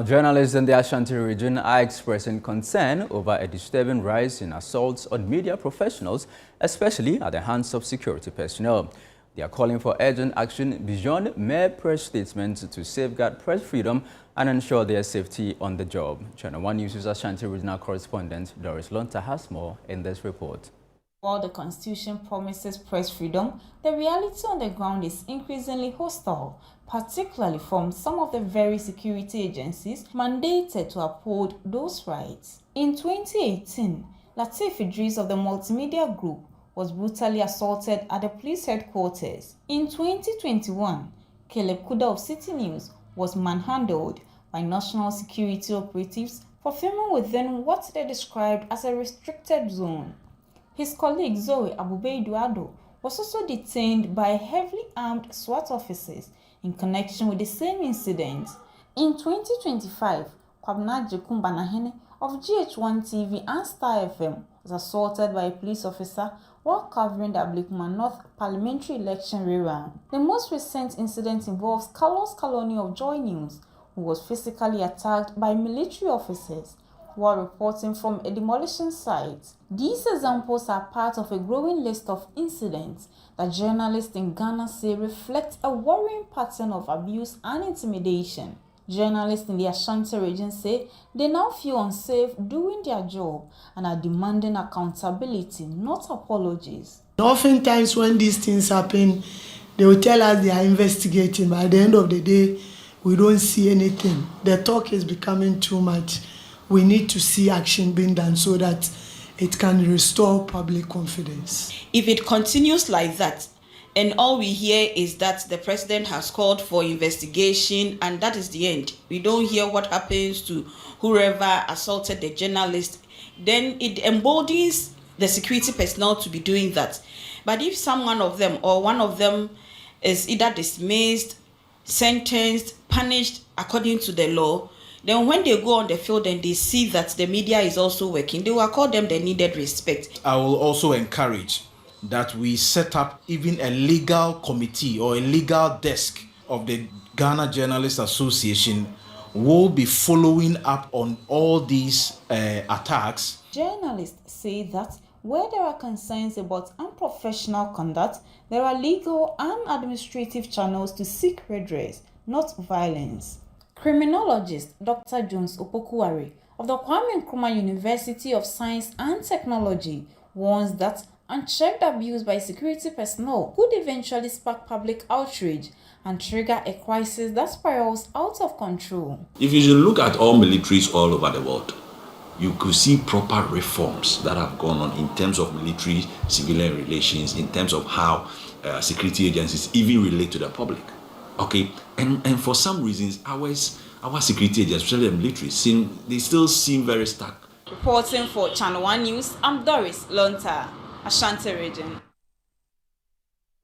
Journalists in the Ashanti region are expressing concern over a disturbing rise in assaults on media professionals, especially at the hands of security personnel. They are calling for urgent action beyond mere press statements to safeguard press freedom and ensure their safety on the job. ChannelOne News' Ashanti regional correspondent Doris Lonta has more in this report. While the Constitution promises press freedom, the reality on the ground is increasingly hostile, particularly from some of the very security agencies mandated to uphold those rights. In 2018, Lateef Idris of the Multimedia Group was brutally assaulted at the police headquarters. In 2021, Caleb Kuda of City News was manhandled by national security operatives for filming within what they described as a restricted zone. His colleague Zoe Abubeiduado was also detained by heavily armed SWAT officers in connection with the same incident. In 2025, Kwabena Jekumbanahene of GH1 TV and Star FM was assaulted by a police officer while covering the Ablikuma North parliamentary election rerun. The most recent incident involves Carlos Kaloni of Joy News, who was physically attacked by military officers while reporting from a demolition site. These examples are part of a growing list of incidents that journalists in Ghana say reflect a worrying pattern of abuse and intimidation. Journalists in the Ashanti region say they now feel unsafe doing their job and are demanding accountability, not apologies. Oftentimes when these things happen, they will tell us they are investigating, but at the end of the day, we don't see anything. The talk is becoming too much. We need to see action being done so that it can restore public confidence. If it continues like that, and all we hear is that the president has called for investigation and that is the end, we don't hear what happens to whoever assaulted the journalist, then it emboldens the security personnel to be doing that. But if someone of them or one of them is either dismissed, sentenced, punished according to the law, then when they go on the field and they see that the media is also working, they will accord them the needed respect. I will also encourage that we set up even a legal committee or a legal desk of the Ghana Journalists Association will be following up on all these attacks. Journalists say that where there are concerns about unprofessional conduct, there are legal and administrative channels to seek redress, not violence. Criminologist Dr. Jones Opokuwari of the Kwame Nkrumah University of Science and Technology warns that unchecked abuse by security personnel could eventually spark public outrage and trigger a crisis that spirals out of control. If you should look at all militaries all over the world, you could see proper reforms that have gone on in terms of military-civilian relations, in terms of how security agencies even relate to the public. Okay, and for some reasons, our security agents, especially the military, they still seem very stuck. Reporting for ChannelOne News, I'm Doris Lonta, Ashanti region.